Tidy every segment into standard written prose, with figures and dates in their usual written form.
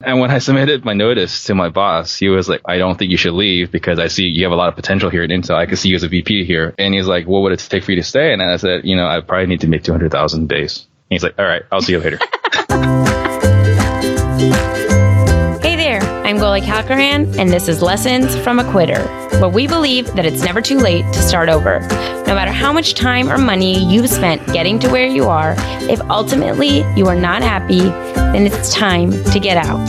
And when I submitted my notice to my boss, he was like, I don't think you should leave because I see you have a lot of potential here at Intel. I could see you as a VP here. And he's like, what would it take for you to stay? And I said, I probably need to make 200,000 base. And he's like, all right, I'll see you later. Hey there, I'm Goli Kalkaran, and this is Lessons from a Quitter, where we believe that it's never too late to start over. No matter how much time or money you've spent getting to where you are, if ultimately you are not happy, then it's time to get out.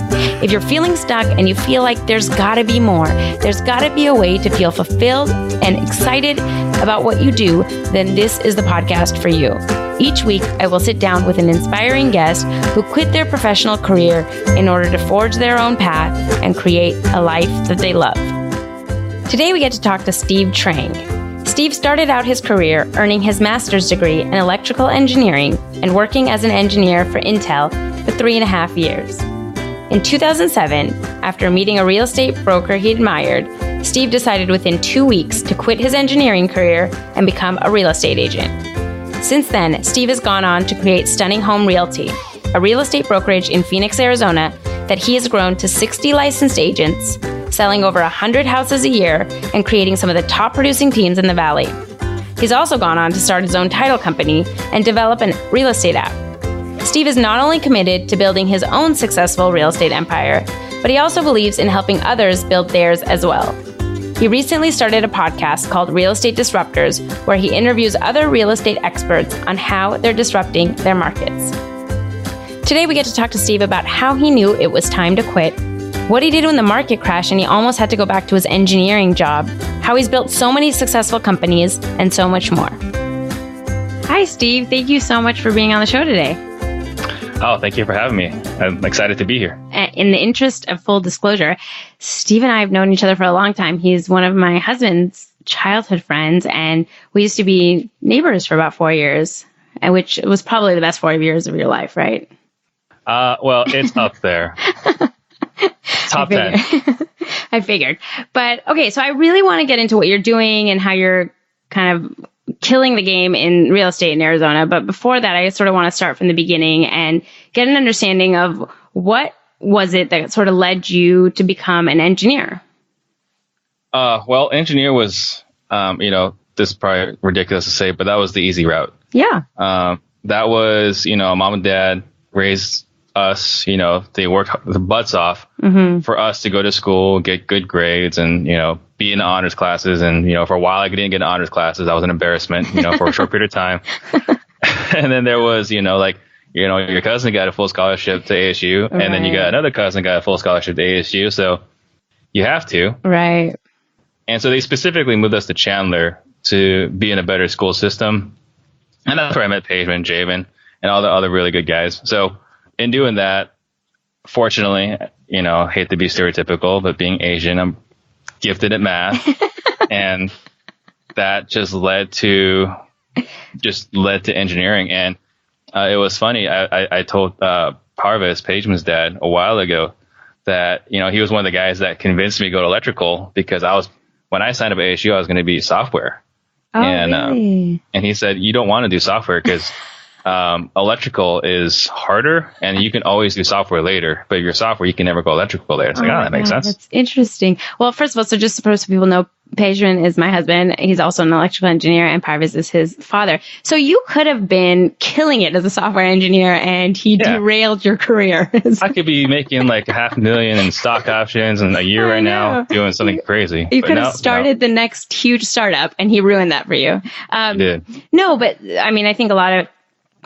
If you're feeling stuck and you feel like there's gotta be more, there's gotta be a way to feel fulfilled and excited about what you do, then this is the podcast for you. Each week, I will sit down with an inspiring guest who quit their professional career in order to forge their own path and create a life that they love. Today, we get to talk to Steve Trang. Steve started out his career earning his master's degree in electrical engineering and working as an engineer for Intel for 3.5 years. In 2007, after meeting a real estate broker he admired, Steve decided within 2 weeks to quit his engineering career and become a real estate agent. Since then, Steve has gone on to create Stunning Home Realty, a real estate brokerage in Phoenix, Arizona that he has grown to 60 licensed agents, selling over 100 houses a year and creating some of the top producing teams in the Valley. He's also gone on to start his own title company and develop a real estate app. Steve is not only committed to building his own successful real estate empire, but he also believes in helping others build theirs as well. He recently started a podcast called Real Estate Disruptors, where he interviews other real estate experts on how they're disrupting their markets. Today, we get to talk to Steve about how he knew it was time to quit, what he did when the market crashed and he almost had to go back to his engineering job, how he's built so many successful companies, and so much more. Hi, Steve. Thank you so much for being on the show today. Oh, thank you for having me. I'm excited to be here. In the interest of full disclosure, Steve and I have known each other for a long time. He's one of my husband's childhood friends, and we used to be neighbors for about 4 years, which was probably the best 4 years of your life, right? Well, it's up there. Top 10. I figured. But okay, so I really want to get into what you're doing and how you're kind of killing the game in real estate in Arizona. But before that, I sort of want to start from the beginning and get an understanding of what was it that sort of led you to become an engineer? Well, engineer was, this is probably ridiculous to say, but that was the easy route. Yeah. That was, mom and dad raised us, they worked their butts off for us to go to school, get good grades and, be in honors classes. And, for a while I didn't get in honors classes. That was an embarrassment, for a short period of time. And then there was, your cousin got a full scholarship to ASU and then you got another cousin got a full scholarship to ASU. So you have to. Right. And so they specifically moved us to Chandler to be in a better school system. And that's where I met Paige and Javen and all the other really good guys. So in doing that, fortunately, hate to be stereotypical, but being Asian, I'm gifted at math. And that just led to engineering. And it was funny. I told Parvis, Paigeman's dad, a while ago that, he was one of the guys that convinced me to go to electrical because when I signed up at ASU, I was going to be software. Oh, really? And he said, you don't want to do software because electrical is harder and you can always do software later, but if you're software, you can never go electrical later. It's that makes sense. That's interesting. Well, first of all, so just so people know, Pejman is my husband. He's also an electrical engineer and Parvis is his father. So you could have been killing it as a software engineer and he derailed your career. I could be making like $500,000 in stock options in a year right now, doing something crazy. You could have started the next huge startup and he ruined that for you. He did. No, but I mean, I think a lot of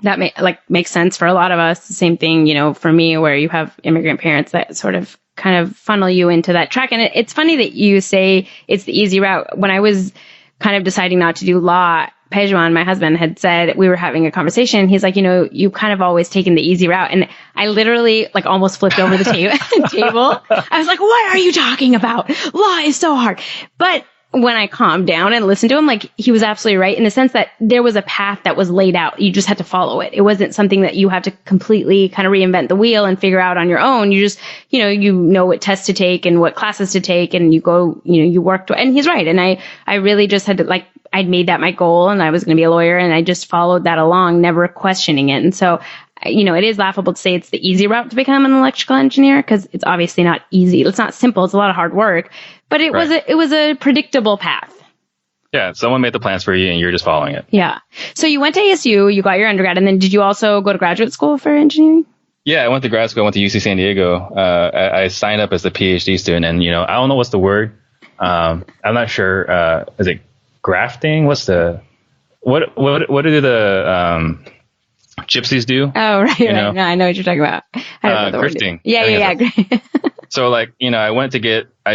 that makes sense for a lot of us. The same thing, for me, where you have immigrant parents that sort of kind of funnel you into that track. And it's funny that you say it's the easy route. When I was kind of deciding not to do law, Pejman, my husband, had said, we were having a conversation. He's like, you kind of always taken the easy route. And I literally almost flipped over the table. I was like, what are you talking about? Law is so hard. But when I calmed down and listened to him, he was absolutely right in the sense that there was a path that was laid out. You just had to follow it. It wasn't something that you had to completely kind of reinvent the wheel and figure out on your own. You just, you know what tests to take and what classes to take and you go, you work to, and he's right. And I really just had to I'd made that my goal and I was going to be a lawyer and I just followed that along, never questioning it. And so it is laughable to say it's the easy route to become an electrical engineer because it's obviously not easy. It's not simple. It's a lot of hard work, but it was a predictable path. Yeah, someone made the plans for you and you're just following it. Yeah. So you went to ASU, you got your undergrad, and then did you also go to graduate school for engineering? Yeah, I went to grad school. I went to UC San Diego. I signed up as a PhD student, and I don't know what's the word. I'm not sure. Is it grafting? What's the what do the gypsies do? Oh, right. No, I know what you're talking about. Grifting. Yeah. So I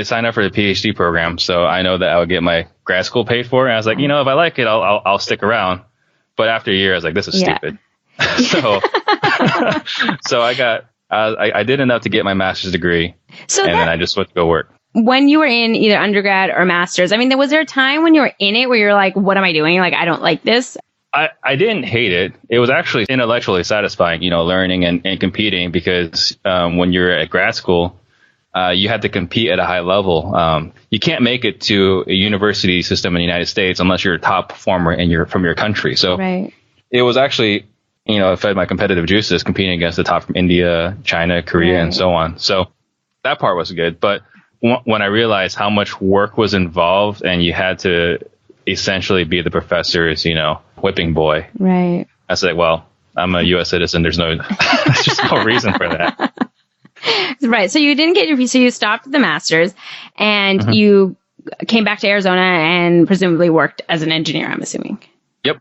signed up for the PhD program, so I know that I would get my grad school paid for. And I was like, if I like it, I'll stick around. But after a year, I was like, this is stupid. So, I did enough to get my master's degree, then I just went to go work. When you were in either undergrad or master's, was there a time when you were in it where you're like, what am I doing? Like, I don't like this. I didn't hate it. It was actually intellectually satisfying, learning and competing because when you're at grad school, you had to compete at a high level. You can't make it to a university system in the United States unless you're a top performer and from your country. So It was actually, it fed my competitive juices competing against the top from India, China, Korea, and so on. So that part was good. But when I realized how much work was involved and you had to essentially be the professor's, whipping boy. Right. I was like, well, I'm a U.S. citizen. There's just no reason for that. Right. So you didn't get so you stopped the master's and you came back to Arizona and presumably worked as an engineer, I'm assuming. Yep.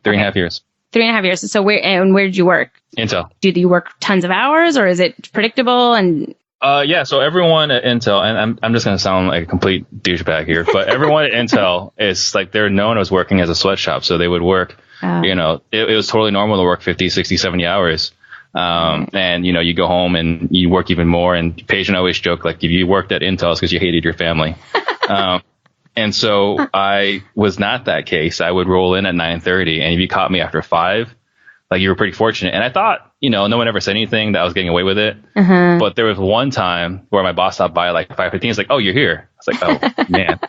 3.5 years. 3.5 years. So where did you work? Intel. Do you work tons of hours or is it predictable? And so everyone at Intel, and I'm just going to sound like a complete douchebag here, but everyone at Intel is like, they're known as working as a sweatshop. So they would work, it was totally normal to work 50, 60, 70 hours. And you go home and you work even more. And Paige and I always joke, like, if you worked at Intel, it's because you hated your family. And so I was not that case. I would roll in at 9:30, and if you caught me after 5, like, you were pretty fortunate. And I thought, no one ever said anything, that I was getting away with it. But there was one time where my boss stopped by like 5:15. He's like, oh, you're here. I was like, oh, man.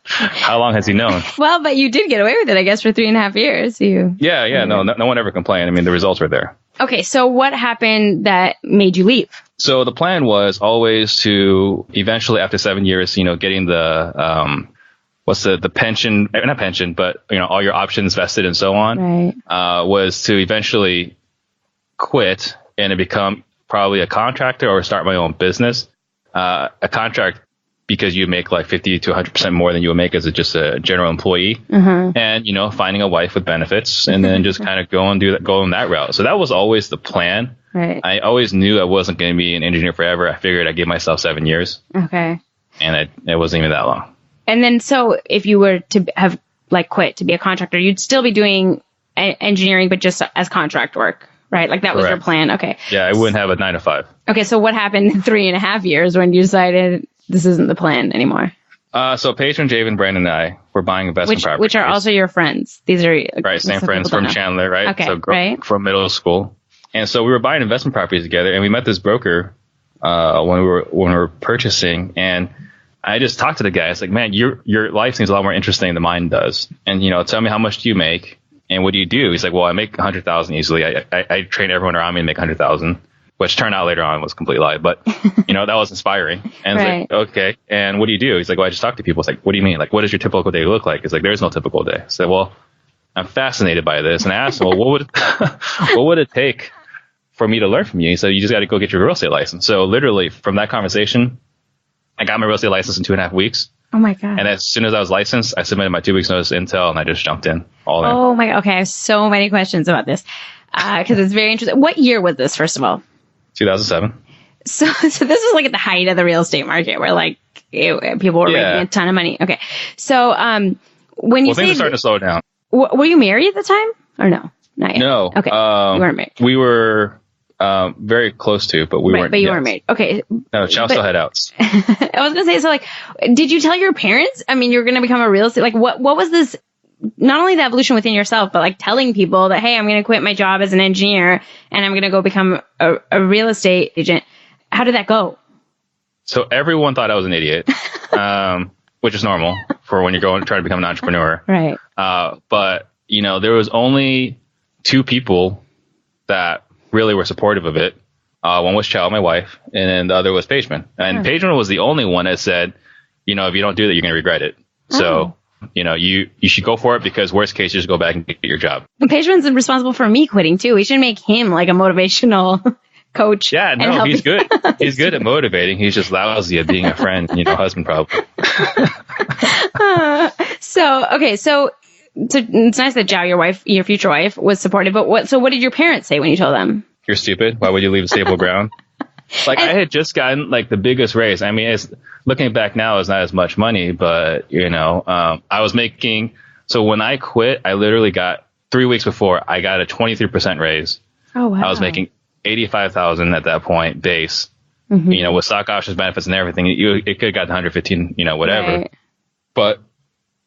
How long has he known? Well, but you did get away with it, I guess, for 3.5 years. No one ever complained. The results were there. Okay, so what happened that made you leave? So the plan was always to eventually, after 7 years, getting the the pension, not pension, but all your options vested and so on. Right. Was to eventually quit and to become probably a contractor or start my own business. A contract because you make like 50 to 100% more than you would make as just a general employee, and finding a wife with benefits, and then just kind of go on that route. So that was always the plan. Right. I always knew I wasn't going to be an engineer forever. I figured I'd give myself 7 years. Okay. And it wasn't even that long. And then, so if you were to have like quit to be a contractor, you'd still be doing engineering, but just as contract work, right? Like that was your plan. Okay. Yeah, I wouldn't have a 9 to 5. Okay. So what happened in 3.5 years when you decided this isn't the plan anymore? So Paige and Javen, Brandon, and I were buying investment properties. Which are also your friends. These are right, same friends from Chandler, right? Okay, so from middle school. And so we were buying investment properties together, and we met this broker when we were purchasing, and I just talked to the guy. I was like, man, your life seems a lot more interesting than mine does. And tell me, how much do you make, and what do you do? He's like, well, I make 100,000 easily. I train everyone around me to make 100,000. Which turned out later on was a complete lie, but that was inspiring. And I was like, okay. And what do you do? He's like, well, I just talk to people. It's like, what do you mean? Like, what does your typical day look like? It's like, there's no typical day. I said, well, I'm fascinated by this. And I asked him, well, what would it take for me to learn from you? He said, you just got to go get your real estate license. So literally from that conversation, I got my real estate license in 2.5 weeks. Oh my God. And as soon as I was licensed, I submitted my 2 weeks notice to Intel, and I just jumped in all in. Oh my God. Okay. I have so many questions about this because it's very interesting. What year was this, first of all? 2007. So this was like at the height of the real estate market where like people were making a ton of money. Okay. So when you things are starting to slow down. Were you married at the time or no? Not yet. No. Okay. You weren't married. We were very close to, but we weren't. But you weren't married. Okay. No, Chow still had outs. I was going to say, so like, did you tell your parents? I mean, you're going to become a real estate, like what was this? Not only the evolution within yourself, but like telling people that, hey, I'm going to quit my job as an engineer and I'm going to go become a real estate agent. How did that go? So everyone thought I was an idiot, which is normal for when you're trying to become an entrepreneur. Right. But there was only 2 people that really were supportive of it. One was Micheal, my wife, and then the other was Pageman. And Pageman was the only one that said, if you don't do that, you're going to regret it. So, you should go for it, because worst case, you just go back and get your job. And Pageman's responsible for me quitting too. We should make him like a motivational coach. Yeah, no, he's good. He's good at motivating. He's just lousy at being a friend, husband probably. So it's nice that Zhao, your future wife, was supportive. But what did your parents say when you told them? You're stupid. Why would you leave a stable ground? I had just gotten the biggest raise. I mean, looking back now, it's not as much money, but I was making. So when I quit, I literally got 3 weeks before I got a 23% raise. Oh wow! I was making $85,000 at that point base. Mm-hmm. With stock options, benefits, and everything, it could have got to 115. Whatever. Right. But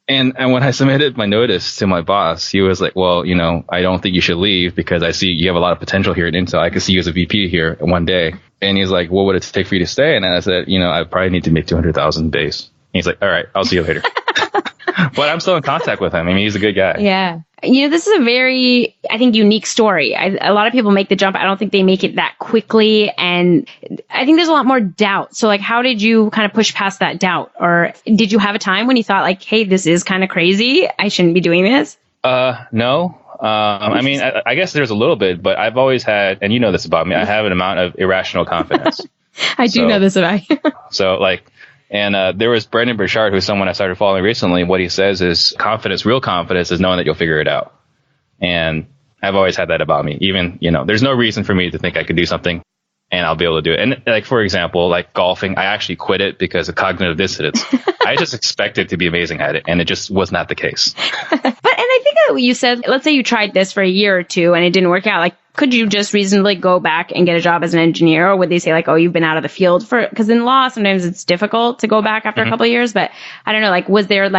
and when I submitted my notice to my boss, he was like, well, I don't think you should leave, because I see you have a lot of potential here at Intel. I could see you as a VP here one day. And he's like, what would it take for you to stay? And I said, I probably need to make 200,000 base. And he's like, all right, I'll see you later. But I'm still in contact with him. I mean, he's a good guy. Yeah. This is a very, I think, unique story. A lot of people make the jump. I don't think they make it that quickly. And I think there's a lot more doubt. So how did you kind of push past that doubt? Or did you have a time when you thought hey, this is kind of crazy, I shouldn't be doing this? No. I mean, I guess there's a little bit, but I've always had, and this about me, I have an amount of irrational confidence. I do know this about you. So and there was Brendon Burchard, who's someone I started following recently. What he says is real confidence is knowing that you'll figure it out. And I've always had that about me. Even, there's no reason for me to think I could do something and I'll be able to do it. And for example, golfing, I actually quit it because of cognitive dissonance. I just expected to be amazing at it, and it just was not the case. And I think that you said, let's say you tried this for a year or two and it didn't work out. Could you just reasonably go back and get a job as an engineer? Or would they say oh, you've been out of the field because in law, sometimes it's difficult to go back after a couple of years. But I don't know, was there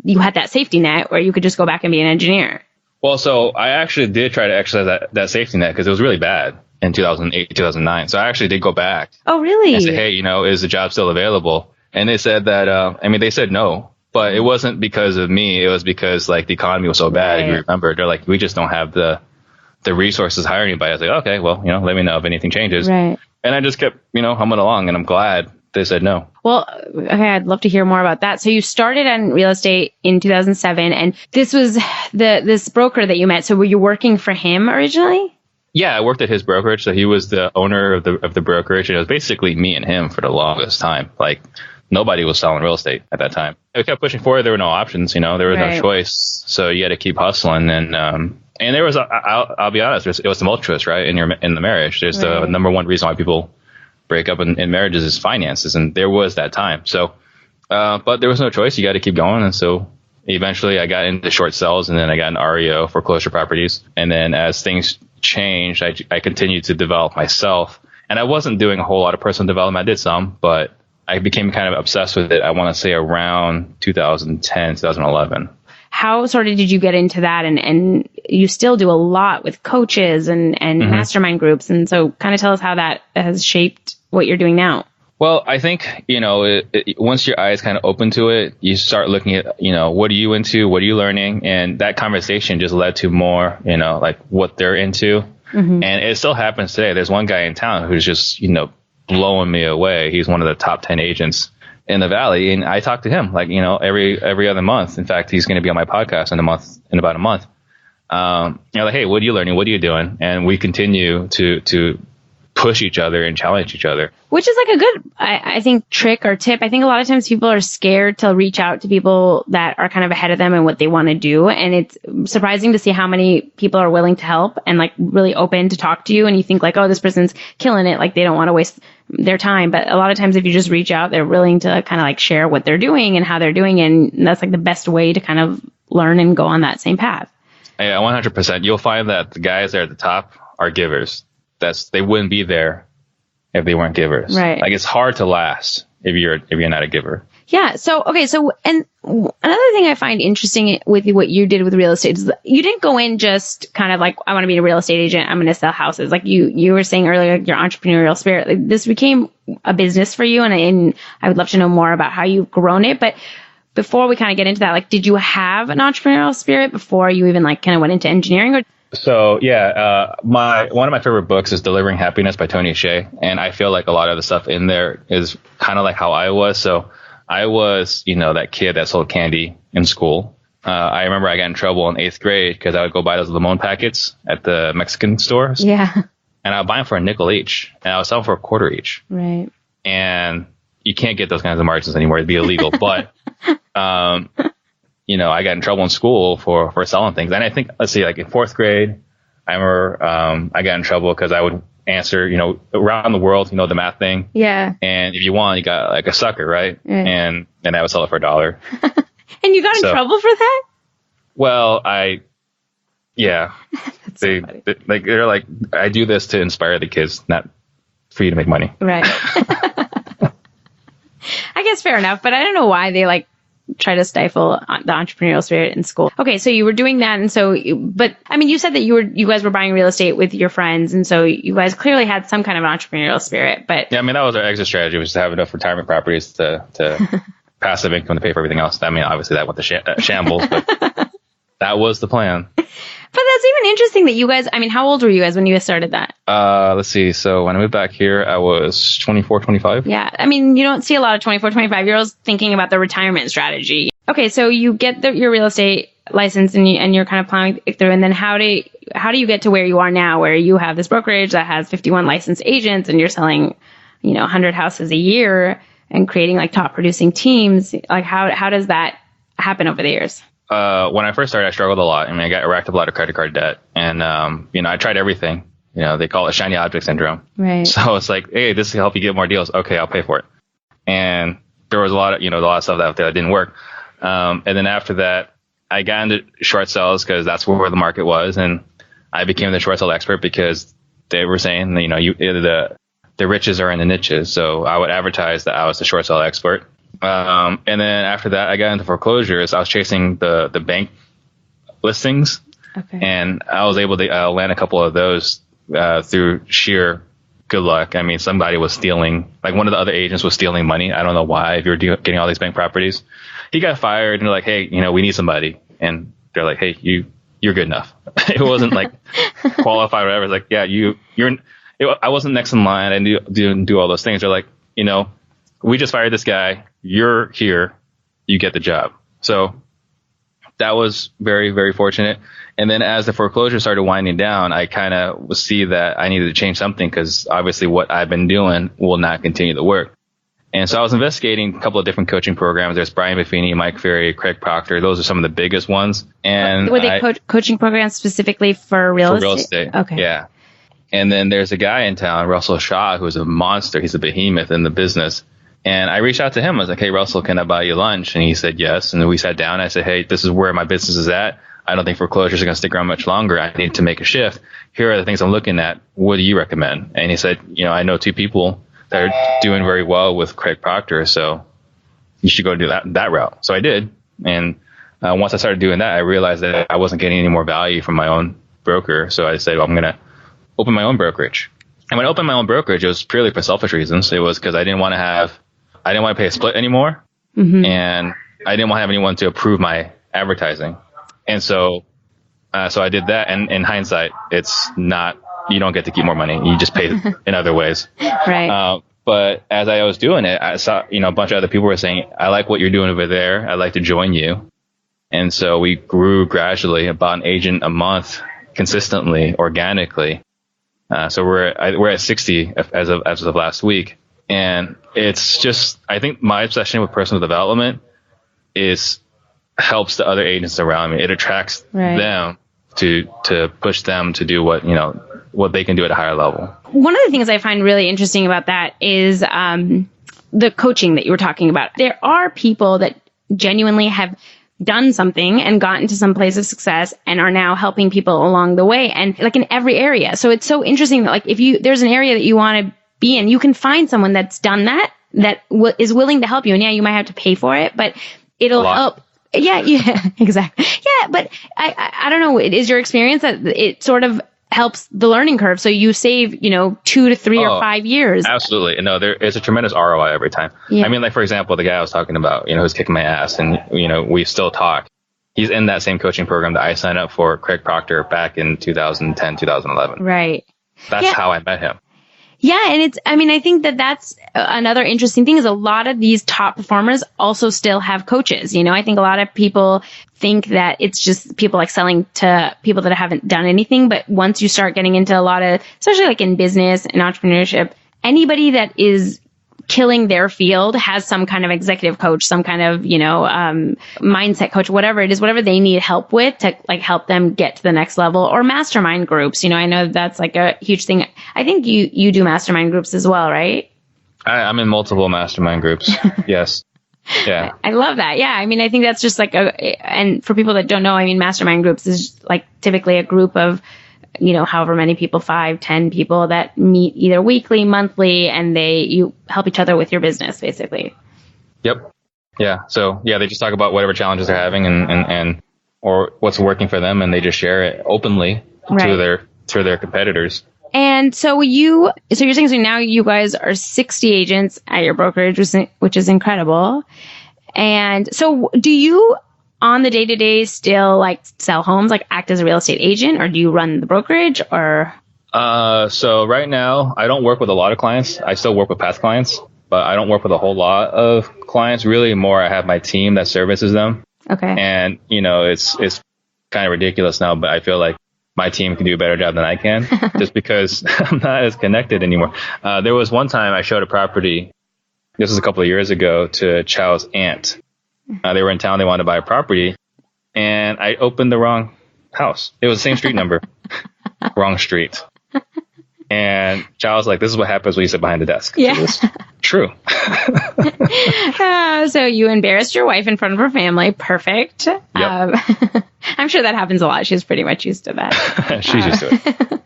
you had that safety net where you could just go back and be an engineer? Well, so I actually did try to exercise that safety net, because it was really bad in 2008, 2009. So I actually did go back. Oh, really? And say, hey, is the job still available? And they said that, they said no, but it wasn't because of me. It was because the economy was so bad. Right. If you remember, they're we just don't have the resources to hire anybody. I was like, okay, well, let me know if anything changes. Right. And I just kept, humming along, and I'm glad they said no. Well, okay, I'd love to hear more about that. So you started in real estate in 2007, and this was this broker that you met. So were you working for him originally? Yeah, I worked at his brokerage. So he was the owner of the brokerage, and it was basically me and him for the longest time. Nobody was selling real estate at that time. We kept pushing forward. There were no options, there was no choice. So you had to keep hustling. And there was, I'll be honest, it was tumultuous, right? In the marriage, there's the number one reason why people break up in marriages is finances. And there was that time. So, but there was no choice. You got to keep going. And so eventually I got into short sales, and then I got an REO, foreclosure properties. And then as things changed, I continued to develop myself. And I wasn't doing a whole lot of personal development. I did some, but I became kind of obsessed with it, I want to say around 2010, 2011. How did you get into that? And you still do a lot with coaches and mastermind groups. And so kind of tell us how that has shaped what you're doing now. Well, I think, once your eyes kind of open to it, you start looking at, what are you into? What are you learning? And that conversation just led to more, what they're into. Mm-hmm. And it still happens today. There's one guy in town who's just, blowing me away. He's one of the top 10 agents in the Valley. And I talk to him every other month. In fact, he's going to be on my podcast in about a month. Hey, what are you learning? What are you doing? And we continue to push each other and challenge each other. Which is a good, I think, trick or tip. I think a lot of times people are scared to reach out to people that are kind of ahead of them and what they want to do. And it's surprising to see how many people are willing to help and really open to talk to you. And you think oh, this person's killing it. They don't want to waste their time. But a lot of times if you just reach out, they're willing to kind of share what they're doing and how they're doing it. And that's the best way to kind of learn and go on that same path. Yeah, 100%. You'll find that the guys there at the top are givers. They wouldn't be there if they weren't givers. Right. It's hard to last if you're not a giver. Yeah. So, okay. So, and another thing I find interesting with what you did with real estate is that you didn't go in just kind of I want to be a real estate agent. I'm going to sell houses. You were saying earlier, your entrepreneurial spirit, this became a business for you. And I would love to know more about how you've grown it. But before we kind of get into that, did you have an entrepreneurial spirit before you even kind of went into engineering? Or So yeah, one of my favorite books is Delivering Happiness by Tony Hsieh, and I feel like a lot of the stuff in there is kind of like how I was. So I was, that kid that sold candy in school. I remember I got in trouble in 8th grade because I would go buy those limon packets at the Mexican stores. Yeah. And I would buy them for a nickel each, and I would sell them for a quarter each. Right. And you can't get those kinds of margins anymore. It'd be illegal. But, I got in trouble in school for selling things. And I think, let's see, like in 4th grade, I remember I got in trouble because I would answer, around the world, the math thing. Yeah. And if you won, you got like a sucker, right? And I would sell it for $1. And you got in trouble for that? Well, yeah. That's so funny. They're like, I do this to inspire the kids, not for you to make money. Right. I guess fair enough, but I don't know why they try to stifle the entrepreneurial spirit in school. Okay, so you were doing that, and you said that you guys were buying real estate with your friends, and so you guys clearly had some kind of entrepreneurial spirit. But yeah, that was our exit strategy, was to have enough retirement properties to passive income to pay for everything else. Obviously that went to shambles, but that was the plan. But that's even interesting that you guys, how old were you guys when you started that? Let's see. So when I moved back here, I was 24, 25. Yeah. You don't see a lot of 24, 25-year-olds thinking about the retirement strategy. Okay. So you get your real estate license and you're kind of plowing through. And then how do you get to where you are now, where you have this brokerage that has 51 licensed agents and you're selling, 100 houses a year and creating top producing teams? How does that happen over the years? When I first started, I struggled a lot. I racked up a lot of credit card debt, and I tried everything. They call it shiny object syndrome. Right. So it's like, hey, this will help you get more deals. Okay, I'll pay for it. And there was a lot of stuff out there that didn't work. And then after that, I got into short sales because that's where the market was, and I became the short sale expert because they were saying, the riches are in the niches. So I would advertise that I was the short sale expert. And then after that, I got into foreclosures. I was chasing the bank listings, and I was able to land a couple of those through sheer good luck. Somebody was stealing, one of the other agents was stealing money. I don't know why. If you're getting all these bank properties, he got fired, and they're like, hey, we need somebody, and they're like, hey, you're good enough. It wasn't qualified or whatever. It's like, yeah, I wasn't next in line. I didn't do all those things. They're like, we just fired this guy. You're here. You get the job. So that was very, very fortunate. And then as the foreclosure started winding down, I kind of see that I needed to change something because obviously what I've been doing will not continue to work. And so I was investigating a couple of different coaching programs. There's Brian Buffini, Mike Ferry, Craig Proctor. Those are some of the biggest ones. And were they coaching programs specifically for real estate? Okay. Yeah. And then there's a guy in town, Russell Hsieh, who's a monster. He's a behemoth in the business. And I reached out to him. I was like, hey, Russell, can I buy you lunch? And he said yes. And then we sat down. I said, hey, this is where my business is at. I don't think foreclosures are going to stick around much longer. I need to make a shift. Here are the things I'm looking at. What do you recommend? And he said, I know 2 people that are doing very well with Craig Proctor, so you should go do that route. So I did. And once I started doing that, I realized that I wasn't getting any more value from my own broker. So I said, well, I'm going to open my own brokerage. And when I opened my own brokerage, it was purely for selfish reasons. It was because I didn't want to pay a split anymore. Mm-hmm. And I didn't want to have anyone to approve my advertising. And so I did that. And in hindsight, it's not, you don't get to keep more money. You just pay in other ways. Right. But as I was doing it, I saw, a bunch of other people were saying, I like what you're doing over there. I'd like to join you. And so we grew gradually, about an agent a month, consistently, organically. So we're at 60 as of last week. And it's just, I think my obsession with personal development helps the other agents around me. It attracts them to push them to do what they can do at a higher level. One of the things I find really interesting about that is the coaching that you were talking about. There are people that genuinely have done something and gotten to some place of success and are now helping people along the way, and in every area. So it's so interesting that if there's an area that you want to be in, you can find someone that's done that is willing to help you. And yeah, you might have to pay for it, but it'll help. Yeah, exactly. Yeah, but I don't know. Is your experience that it sort of helps the learning curve? So you save, 2 to 3 or 5 years. Absolutely. No, there is a tremendous ROI every time. Yeah. For example, the guy I was talking about, who's kicking my ass, and, we still talk. he's in that same coaching program that I signed up for, Craig Proctor, back in 2010, 2011. Right. That's how I met him. Yeah. And I think that's another interesting thing is a lot of these top performers also still have coaches. I think a lot of people think that it's just people like selling to people that haven't done anything. But once you start getting into a lot of, especially like in business and entrepreneurship, anybody that is killing their field has some kind of executive coach, some kind of, mindset coach, whatever it is, whatever they need help with to like help them get to the next level, or mastermind groups. I know that's like a huge thing. I think you do mastermind groups as well, right? I'm in multiple mastermind groups. Yes. Yeah. I love that. Yeah. I think that's just like and for people that don't know, mastermind groups is like typically a group of, however many people, 5, 10 people that meet either weekly, monthly, and you help each other with your business, basically. Yep. Yeah. So they just talk about whatever challenges they're having and or what's working for them, and they just share it openly to their competitors. And so you're saying, so now you guys are 60 agents at your brokerage, which is incredible. And so do you, on the day-to-day, still like sell homes, like act as a real estate agent, or do you run the brokerage, or? So right now I don't work with a lot of clients. I still work with past clients, but I don't work with a whole lot of clients. Really more, I have my team that services them. Okay. And it's kind of ridiculous now, but I feel like my team can do a better job than I can just because I'm not as connected anymore. There was one time I showed a property, this was a couple of years ago, to Chao's aunt. They were in town. They wanted to buy a property, and I opened the wrong house. It was the same street number, wrong street. And Chao was like, "This is what happens when you sit behind the desk." Yeah, it was true. So you embarrassed your wife in front of her family. Perfect. Yep. I'm sure that happens a lot. She's pretty much used to that. She's used to it.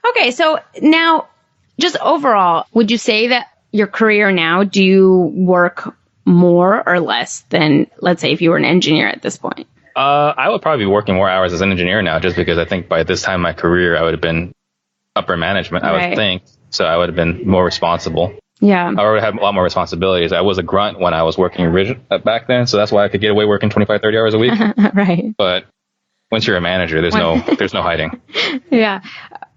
Okay, so now, just overall, would you say that your career now, do you work more or less than, let's say, if you were an engineer at this point? I would probably be working more hours as an engineer now, just because I think by this time in my career, I would have been upper management, I would think. So I would have been more responsible. Yeah. I would have had a lot more responsibilities. I was a grunt when I was working back then. So that's why I could get away working 25, 30 hours a week. Right. But once you're a manager, there's no hiding. Yeah.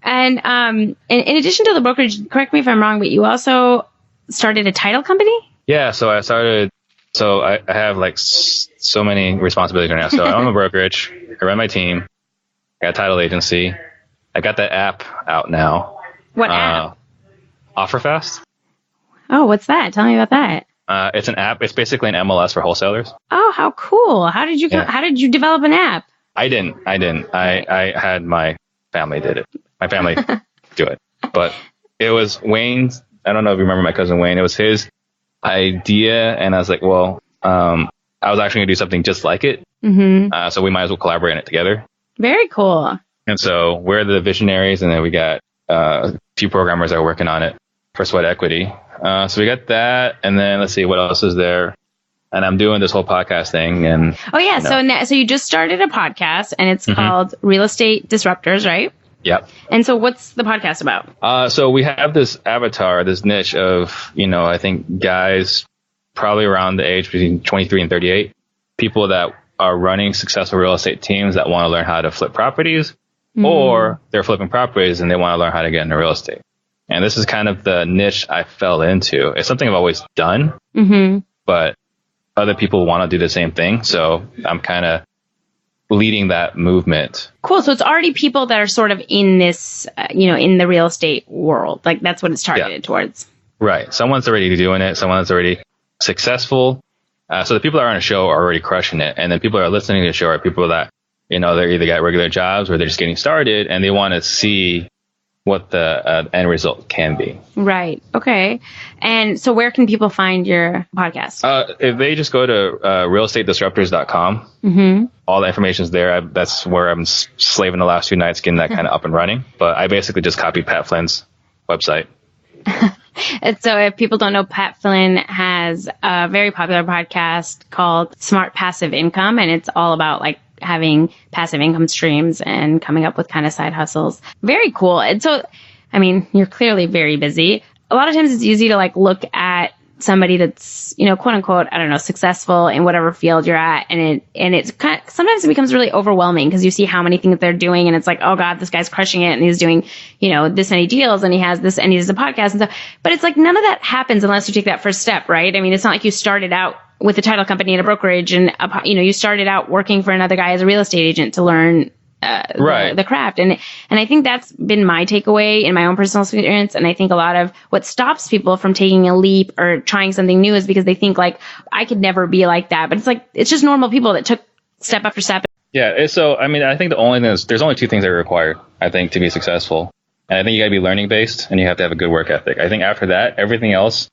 And in addition to the brokerage, correct me if I'm wrong, but you also started a title company? Yeah, so I have like so many responsibilities right now. So I own a brokerage, I run my team, I got a title agency, I got that app out now. What app? OfferFast. Oh, what's that? Tell me about that. It's an app. It's basically an MLS for wholesalers. Oh, how cool. How did you develop an app? I didn't. I had my family did it. My family do it. But it was Wayne's. I don't know if you remember my cousin Wayne. It was his idea, and I was like, well, I was actually going to do something just like it. Mm-hmm. So we might as well collaborate on it together. Very cool. And so we're the visionaries, and then we got a few programmers that are working on it for Sweat Equity. So we got that, and then let's see what else is there. And I'm doing this whole podcast thing. And oh yeah, so you just started a podcast, and it's called Real Estate Disruptors, right? Yep. And so what's the podcast about? So we have this avatar, this niche of, I think guys probably around the age between 23 and 38, people that are running successful real estate teams that want to learn how to flip properties, or they're flipping properties and they want to learn how to get into real estate. And this is kind of the niche I fell into. It's something I've always done, but other people want to do the same thing. So I'm kind of leading that movement. Cool. So it's already people that are sort of in this, in the real estate world. Like that's what it's targeted towards. Right. Someone's already doing it. Someone's already successful. So the people that are on the show are already crushing it. And then people that are listening to the show are people that, they're either got regular jobs or they're just getting started and they want to see what the end result can be. Right. Okay. And so where can people find your podcast? If they just go to realestatedisruptors.com, all the information is there. That's where I'm slaving the last 2 nights getting that kind of up and running. But I basically just copied Pat Flynn's website. And so if people don't know, Pat Flynn has a very popular podcast called Smart Passive Income. And it's all about like having passive income streams and coming up with kind of side hustles. Very cool. And so, you're clearly very busy. A lot of times it's easy to like look at somebody that's, quote unquote, I don't know, successful in whatever field you're at. And it's kind of, sometimes it becomes really overwhelming because you see how many things they're doing and it's like, oh God, this guy's crushing it and he's doing, this many deals and he has this and he has a podcast and stuff. But it's like none of that happens unless you take that first step, right? I mean, it's not like you started out with a title company and a brokerage and, you started out working for another guy as a real estate agent to learn the craft. And I think that's been my takeaway in my own personal experience. And I think a lot of what stops people from taking a leap or trying something new is because they think like, I could never be like that. But it's like, it's just normal people that took step after step. Yeah. So, I mean, I think the only thing is there's only two things that are required, I think, to be successful. And I think you got to be learning based and you have to have a good work ethic. I think after that, everything else,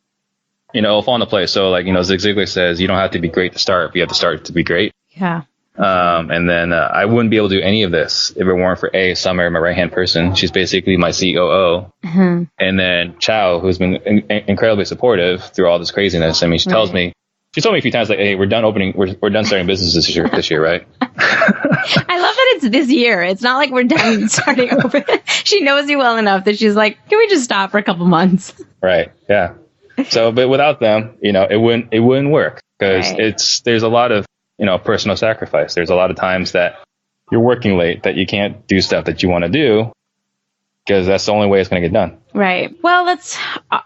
will fall into place. So like, Zig Ziglar says, you don't have to be great to start, but you have to start to be great. Yeah. And then I wouldn't be able to do any of this if it weren't for Summer, my right-hand person. She's basically my COO. Mm-hmm. And then Chow, who's been incredibly supportive through all this craziness. I mean, she told me a few times, like, hey, we're done starting businesses this year, right? I love that it's this year. It's not like we're done starting over. She knows you well enough that she's like, can we just stop for a couple months? Right. Yeah. So, but without them, it wouldn't work because there's a lot of, personal sacrifice. There's a lot of times that you're working late that you can't do stuff that you want to do because that's the only way it's going to get done. Right. Well, that's,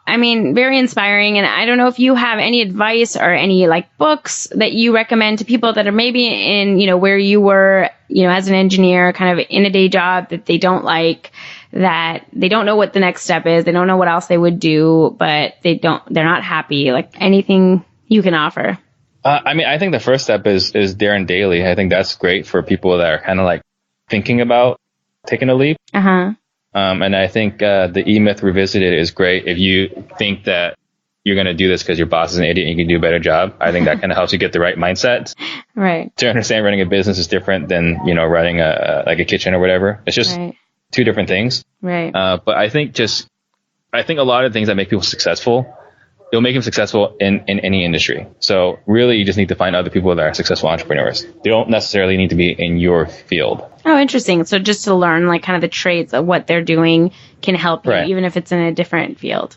very inspiring. And I don't know if you have any advice or any like books that you recommend to people that are maybe in, where you were, as an engineer, kind of in a day job that they don't like, that they don't know what the next step is. They don't know what else they would do, but they're not happy. Like anything you can offer. I think the first step is Darren Daily. I think that's great for people that are kind of like thinking about taking a leap. Uh-huh. And I think the E-Myth Revisited is great if you think that you're going to do this because your boss is an idiot and you can do a better job. I think that kind of helps you get the right mindset. Right. To understand running a business is different than, running a kitchen or whatever. It's just two different things. Right. But I think a lot of things that make people successful, it'll make them successful in any industry. So really, you just need to find other people that are successful entrepreneurs. They don't necessarily need to be in your field. Oh, interesting. So just to learn like kind of the traits of what they're doing can help you, even if it's in a different field.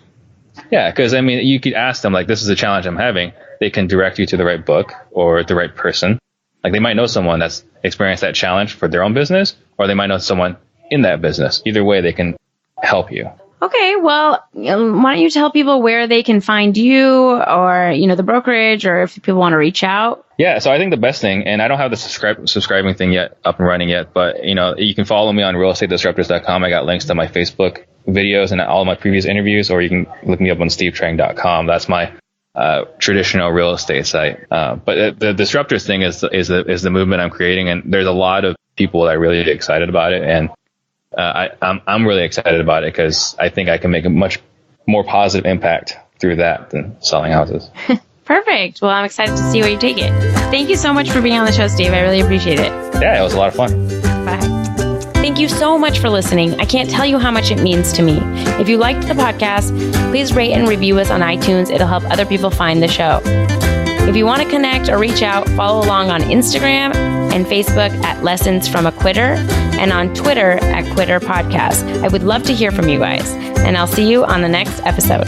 Yeah, because you could ask them like, this is a challenge I'm having. They can direct you to the right book or the right person. Like they might know someone that's experienced that challenge for their own business, or they might know someone in that business. Either way, they can help you. Okay, well, why don't you tell people where they can find you or, the brokerage, or if people want to reach out? Yeah, so I think the best thing, and I don't have the subscribing thing yet up and running yet, but, you can follow me on realestatedisruptors.com. I got links to my Facebook videos and all of my previous interviews, or you can look me up on stevetrang.com. That's my traditional real estate site. But the Disruptors thing is the movement I'm creating, and there's a lot of people that are really excited about it, and I'm really excited about it because I think I can make a much more positive impact through that than selling houses. Perfect. Well, I'm excited to see where you take it. Thank you so much for being on the show, Steve. I really appreciate it. Yeah, it was a lot of fun. Bye. Thank you so much for listening. I can't tell you how much it means to me. If you liked the podcast, please rate and review us on iTunes. It'll help other people find the show. If you want to connect or reach out, follow along on Instagram and Facebook at Lessons from a Quitter and on Twitter at Quitter Podcast. I would love to hear from you guys, and I'll see you on the next episode.